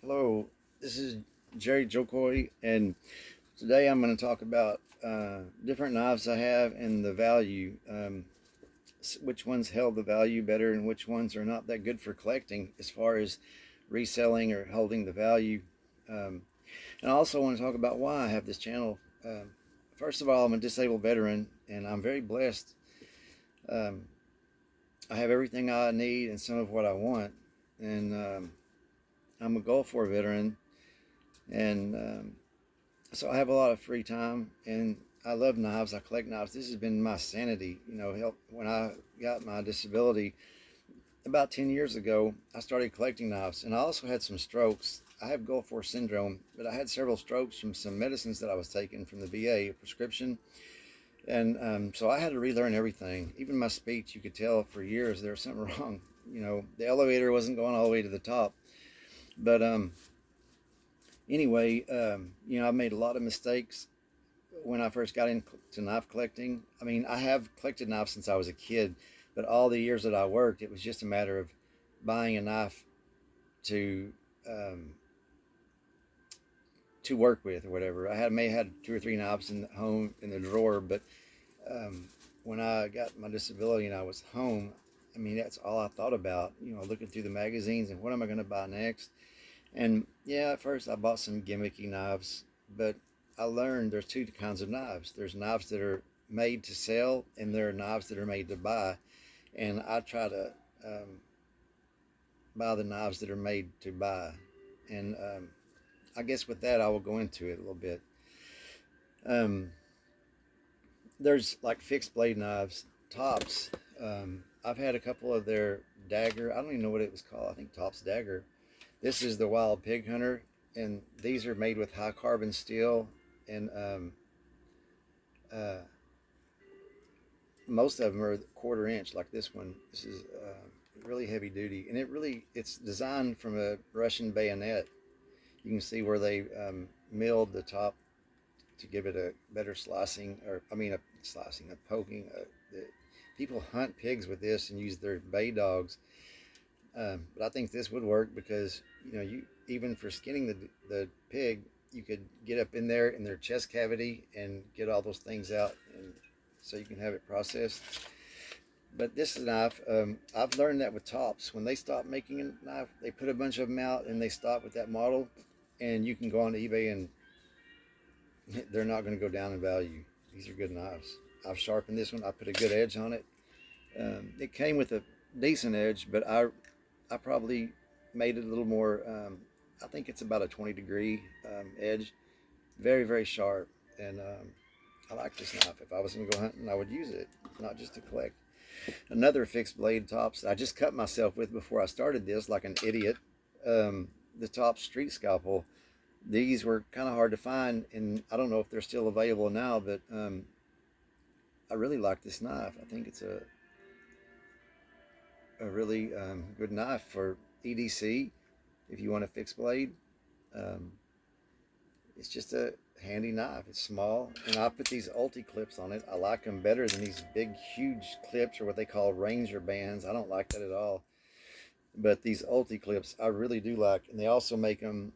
Hello, this is Jerry Jokoy, and today I'm going to talk about different knives I have and the value. Which ones held the value better and which ones are not that good for collecting as far as reselling or holding the value. Um, and I also want to talk about why I have this channel. First of all, I'm a disabled veteran and I'm very blessed. Um, I have everything I need and some of what I want. And I'm a Gulf War veteran, and so I have a lot of free time, and I love knives. I collect knives. This has been my sanity. Help when I got my disability about 10 years ago. I started collecting knives, and I also had some strokes. I have Gulf War syndrome, but I had several strokes from some medicines that I was taking from the VA, a prescription, and so I had to relearn everything. Even my speech, you could tell for years there was something wrong. The elevator wasn't going all the way to the top, but anyway, I made a lot of mistakes when I first got into knife collecting. I mean, I have collected knives since I was a kid, but all the years that I worked, it was just a matter of buying a knife to um, to work with or whatever. May have had 2 or 3 knives in the home in the drawer, but um, when I got my disability and I was home, I mean, that's all I thought about. Looking through the magazines and what am I going to buy next. And yeah, at first I bought some gimmicky knives, but I learned there's 2 kinds of knives. There's knives that are made to sell, and there are knives that are made to buy. And I try to buy the knives that are made to buy. And I guess with that, I will go into it a little bit. Um, there's like fixed blade knives, tops. I've had a couple of their dagger. I don't even know what it was called. I think Tops Dagger. This is the Wild Pig Hunter, and these are made with high carbon steel, and uh, most of them are 1/4 inch, like this one. This is really heavy duty, and it's designed from a Russian bayonet. You can see where they milled the top to give it a better slicing, or I mean, a poking. People hunt pigs with this and use their bay dogs. But I think this would work because you even for skinning the pig, you could get up in there in their chest cavity and get all those things out, and so you can have it processed. But this knife, I've learned that with Tops, when they stop making a knife, they put a bunch of them out and they stop with that model, and you can go on eBay and they're not going to go down in value. These are good knives. I've sharpened this one. I put a good edge on it. It came with a decent edge, but I probably made it a little more. I think it's about a 20-degree edge, very very sharp, and I like this knife. If I was going to go hunting, I would use it, not just to collect. Another fixed blade Tops I just cut myself with before I started this, like an idiot. The Tops Street Scalpel. These were kind of hard to find, and I don't know if they're still available now, but I really like this knife. I think it's a really good knife for EDC if you want a fixed blade. Um, it's just a handy knife. It's small, and I put these ulti clips on it. I like them better than these big, huge clips, or what they call Ranger bands. I don't like that at all. But these ulti clips, I really do like, and they also make them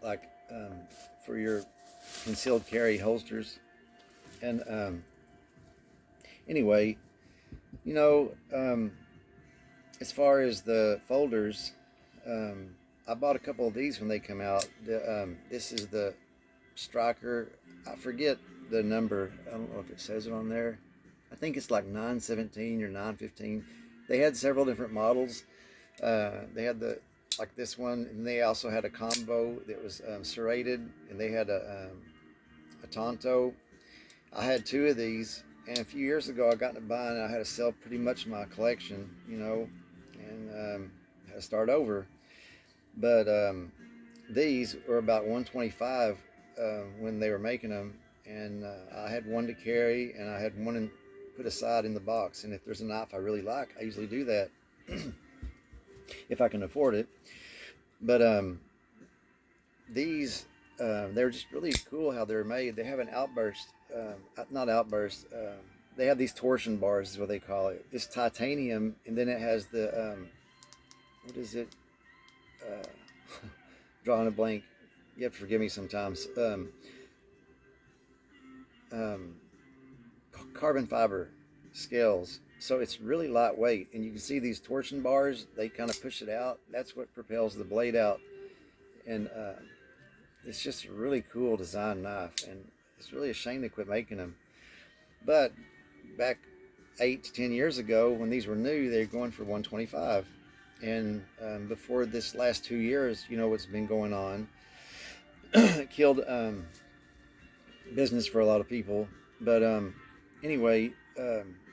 like for your concealed carry holsters. And anyway, you know, um, as far as the folders, um, I bought a couple of these when they come out. This is the Stryker. I forget the number. I don't know if it says it on there. I think it's like 917 or 915. They had several different models. They had like this one, and they also had a combo that was serrated, and they had a Tonto. I had 2 of these, and a few years ago I got into buying. I had to sell pretty much my collection, and had to start over. But these were about 125 when they were making them, and I had one to carry, and I had one put aside in the box. And if there's a knife I really like, I usually do that if I can afford it. But these they're just really cool how they're made. They have an Outburst, not Outburst. They have these torsion bars, is what they call it. It's titanium, and then it has the what is it? drawing a blank. You have to forgive me sometimes. Um, Carbon fiber scales. So it's really lightweight, and you can see these torsion bars. They kind of push it out. That's what propels the blade out, and it's just a really cool design knife. And it's really a shame they quit making them. But back 8 to 10 years ago, when these were new, they were going for 125. And before this last 2 years, you know what's been going on. It killed business for a lot of people. But anyway,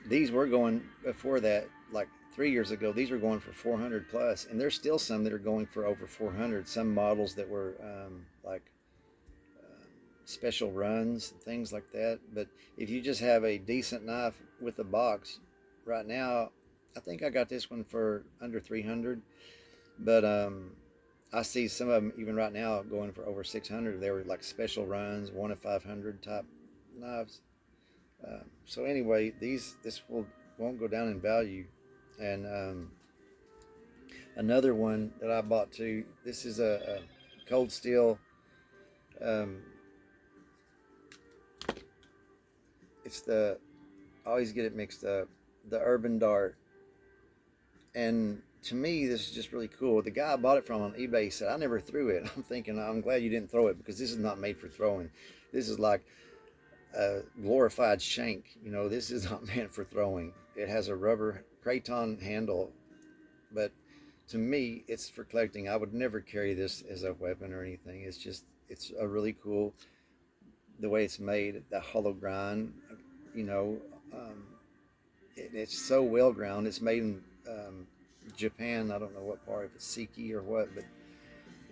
these were going before that, like 3 years ago. These were going for 400 plus, and there's still some that are going for over 400. Some models that were like special runs, things like that. But if you just have a decent knife with a box, right now, I think I got this one for under 300. But I see some of them even right now going for over 600. They were like special runs, 1 of 500 type knives. So anyway, this won't go down in value. And another one that I bought too. This is a cold steel. It's I always get it mixed up. The Urban Dart. And to me, this is just really cool. The guy I bought it from on eBay said, I never threw it. I'm thinking, I'm glad you didn't throw it, because this is not made for throwing. This is like a glorified shank. You know, this is not meant for throwing. It has a rubber craton handle, but to me, it's for collecting. I would never carry this as a weapon or anything. It's a really cool, the way it's made, the hollow grind, you know, it's so well ground. It's made in Japan. I don't know what part, if it's Siki or what, but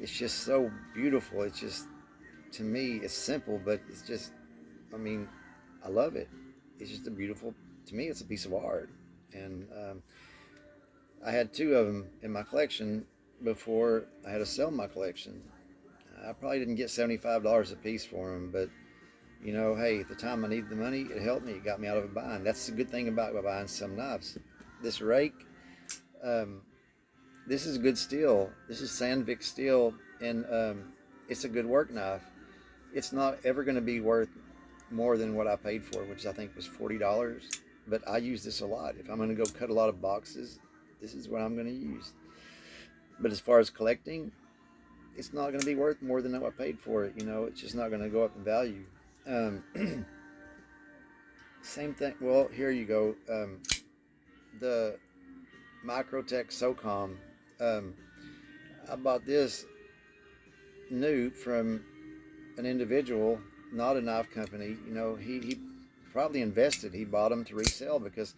it's just so beautiful. It's just, to me, it's simple, but it's just, I mean, I love it. It's just a beautiful, to me, it's a piece of art. And I had 2 of them in my collection before I had to sell my collection. I probably didn't get $75 a piece for them, but you know, hey, at the time I needed the money, it helped me. It got me out of a bind. That's the good thing about buying some knives. This rake, this is good steel. This is Sandvik Steel, and it's a good work knife. It's not ever going to be worth more than what I paid for, which I think was $40. But I use this a lot. If I'm going to go cut a lot of boxes, this is what I'm going to use. But as far as collecting, it's not going to be worth more than what I paid for it. You know, it's just not going to go up in value. Same thing. Well, here you go. The Microtech SOCOM. I bought this new from an individual, not a knife company. You know, he probably invested. He bought them to resell, because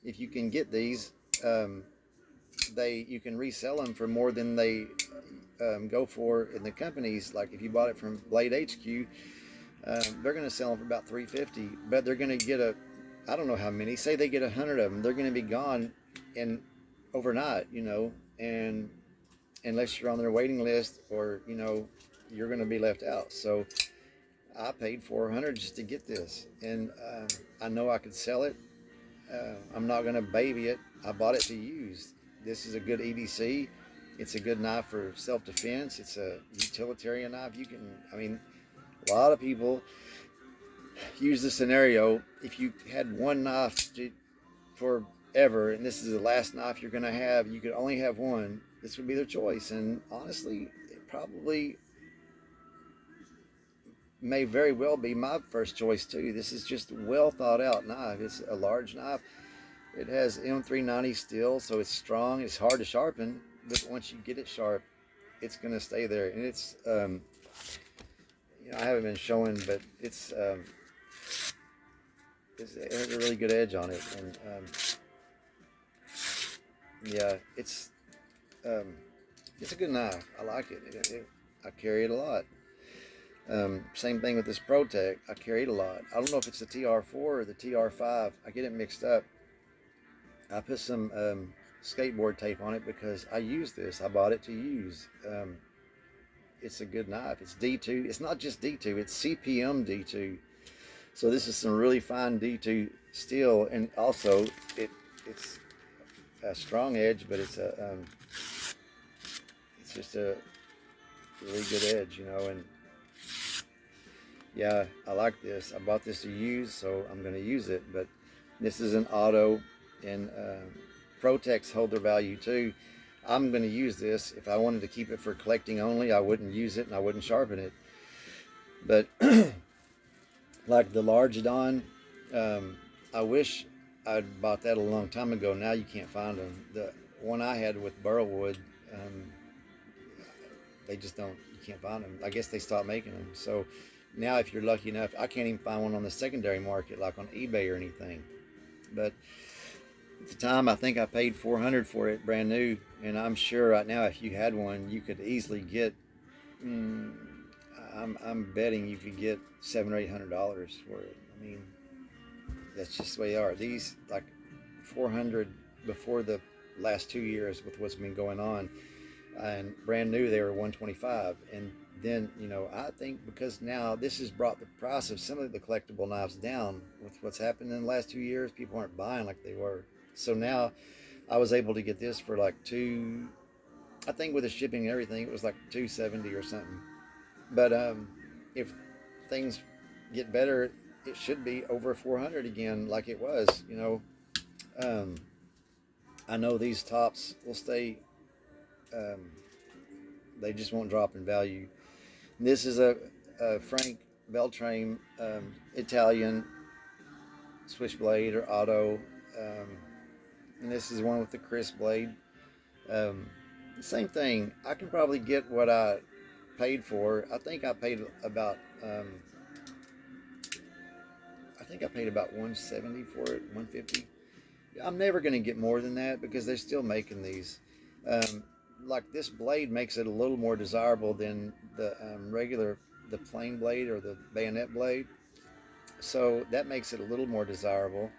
if you can get these, you can resell them for more than they go for in the companies. Like if you bought it from Blade HQ, they're going to sell them for about $350, but they're going to get I don't know how many. Say they get 100 of them, they're going to be gone in overnight. You know, and unless you're on their waiting list, or you know, you're going to be left out. So I paid $400 just to get this, and I know I could sell it. I'm not going to baby it. I bought it to use. This is a good EDC. It's a good knife for self-defense. It's a utilitarian knife. I mean, a lot of people use the scenario, if you had one knife forever, and this is the last knife you're going to have, you could only have one, this would be their choice. And honestly, it probably may very well be my first choice too. This is just a well thought out knife. It's a large knife. It has M390 steel, so it's strong. It's hard to sharpen, but once you get it sharp, it's going to stay there. And it's you know, I haven't been showing, but it has a really good edge on it. And yeah, it's a good knife. I like it. I carry it a lot. Same thing with this Protech. I carry it a lot. I don't know if it's the TR4 or the TR5. I get it mixed up. I put some skateboard tape on it because I use this. I bought it to use. It's a good knife. It's D2. It's not just D2. It's CPM D2. So this is some really fine D2 steel, and also it's a strong edge, but it's It's just a really good edge, you know. And yeah, I like this. I bought this to use, so I'm going to use it. But this is an auto, and Protechs hold their value too. I'm going to use this. If I wanted to keep it for collecting only, I wouldn't use it and I wouldn't sharpen it. But like the large Don, I wish I'd bought that a long time ago. Now you can't find them. The one I had with burlwood, they just don't, you can't find them. I guess they stopped making them. So now if you're lucky enough, I can't even find one on the secondary market, like on eBay or anything. But at the time, I think I paid $400 for it, brand new. And I'm sure right now, if you had one, you could easily get, I'm betting you could get $700 or $800 for it. I mean, that's just the way they are. These, like 400 before the last 2 years with what's been going on, and brand new they were 125. And then, you know, I think because now this has brought the price of some of the collectible knives down with what's happened in the last 2 years. People aren't buying like they were. So now I was able to get this for like I think with the shipping and everything, it was like $270 or something. But if things get better, it should be over 400 again, like it was. You know, I know these tops will stay. They just won't drop in value. And this is a Frank Beltram Italian switchblade or auto, and this is one with the crisp blade. Same thing. I can probably get what I paid for. I think I paid about I think I paid about 170 for it, 150. I'm never going to get more than that because they're still making these. Like this blade makes it a little more desirable than the the plain blade or the bayonet blade. So that makes it a little more desirable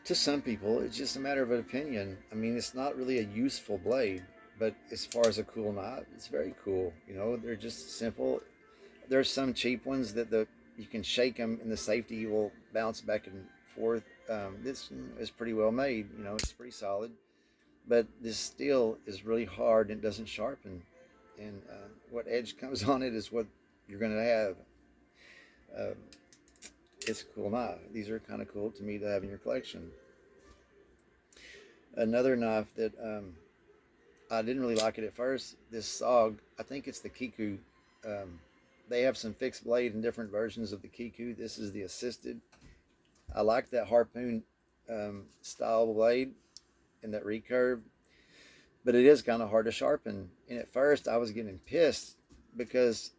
to some people. It's just a matter of an opinion. I mean, it's not really a useful blade, but as far as a cool knife, it's very cool. You know, they're just simple. There's some cheap ones that you can shake them and the safety will bounce back and forth. This is pretty well made. You know, it's pretty solid. But this steel is really hard and it doesn't sharpen. And what edge comes on it is what you're going to have. Uh, it's a cool knife. These are kind of cool to me to have in your collection. Another knife that I didn't really like it at first, this SOG, I think it's the Kiku. They have some fixed blade and different versions of the Kiku. This is the assisted. I like that harpoon style blade and that recurve, but it is kind of hard to sharpen. And at first I was getting pissed because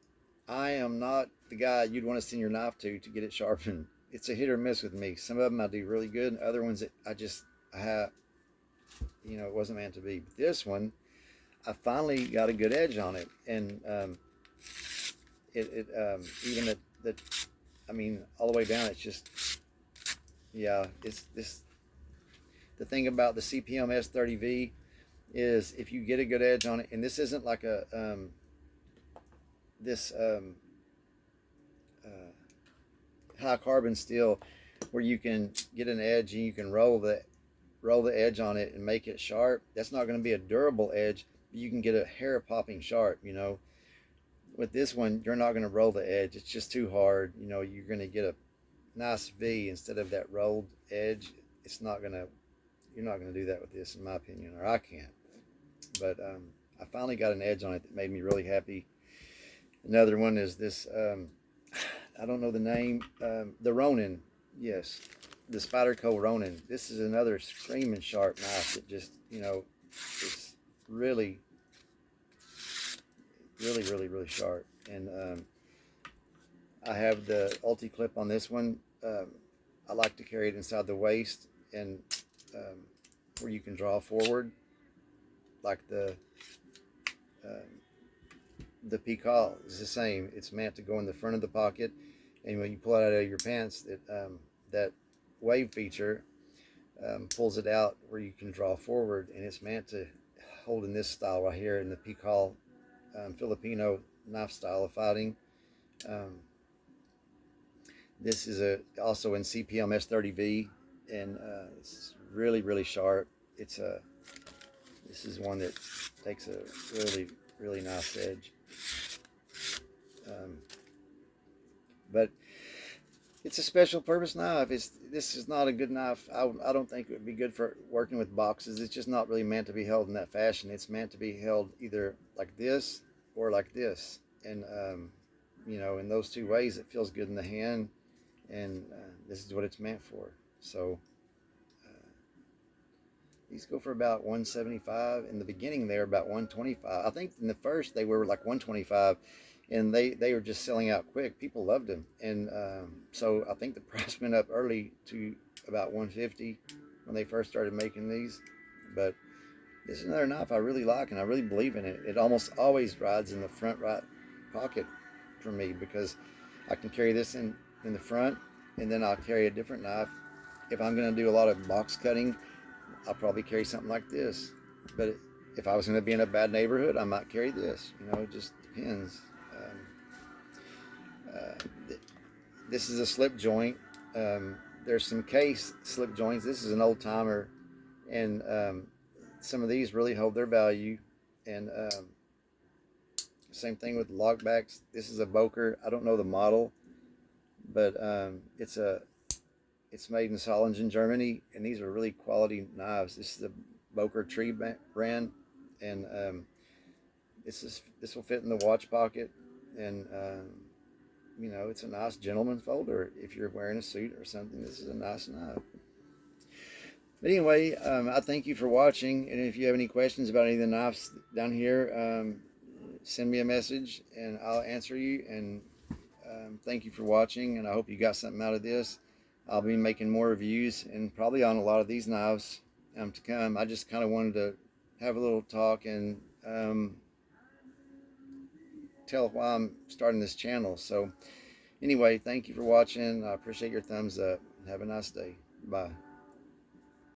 I am not the guy you'd want to send your knife to get it sharpened. It's a hit or miss with me. Some of them I do really good, and other ones that I have, you know, it wasn't meant to be. But this one, I finally got a good edge on it, and even I mean, all the way down, it's just, yeah, it's this. The thing about the CPM S30V is if you get a good edge on it, and this isn't like a high carbon steel where you can get an edge and you can roll the edge on it and make it sharp. That's not going to be a durable edge, but you can get a hair popping sharp. You know, with this one, you're not going to roll the edge. It's just too hard. You know, you're going to get a nice V instead of that rolled edge. It's not going to, you're not going to do that with this, in my opinion, or I can't. But I finally got an edge on it that made me really happy. Another one is this, I don't know the name, the Ronin. Yes, the Spyderco Ronin. This is another screaming sharp knife that just, you know, it's really, really sharp. And I have the ulti clip on this one. I like to carry it inside the waist and where you can draw forward, like the P'Kal is the same. It's meant to go in the front of the pocket, and when you pull it out of your pants, that wave feature pulls it out where you can draw forward, and it's meant to hold in this style right here in the P'Kal Filipino knife style of fighting. This is also in CPM S30V, and it's really sharp. This is one that takes a really really nice edge. But it's a special purpose knife. This is not a good knife. I don't think it would be good for working with boxes. It's just not really meant to be held in that fashion. It's meant to be held either like this or like this. And, you know, in those two ways, it feels good in the hand. And this is what it's meant for. So these go for about 175. In the beginning, they were about 125. I think in the first, they were like 125. And they were just selling out quick. People loved them, and so I think the price went up early to about 150 when they first started making these. But this is another knife I really like, and I really believe in it. It almost always rides in the front right pocket for me because I can carry this in the front, and then I'll carry a different knife. If I'm going to do a lot of box cutting, I'll probably carry something like this. But if I was going to be in a bad neighborhood, I might carry this. You know, it just depends. This is a slip joint. There's some case slip joints. This is an old timer, and some of these really hold their value. And same thing with lockbacks. This is a Boker. I don't know the model, but it's made in Solingen, Germany, and these are really quality knives. This is a Boker tree brand, and this will fit in the watch pocket, and you know, it's a nice gentleman's folder if you're wearing a suit or something. This is a nice knife. But anyway, I thank you for watching, and if you have any questions about any of the knives down here, send me a message and I'll answer you. And thank you for watching, and I hope you got something out of this. I'll be making more reviews and probably on a lot of these knives to come. I just kind of wanted to have a little talk and tell why I'm starting this channel. So anyway, thank you for watching. I appreciate your thumbs up. Have a nice day. Bye.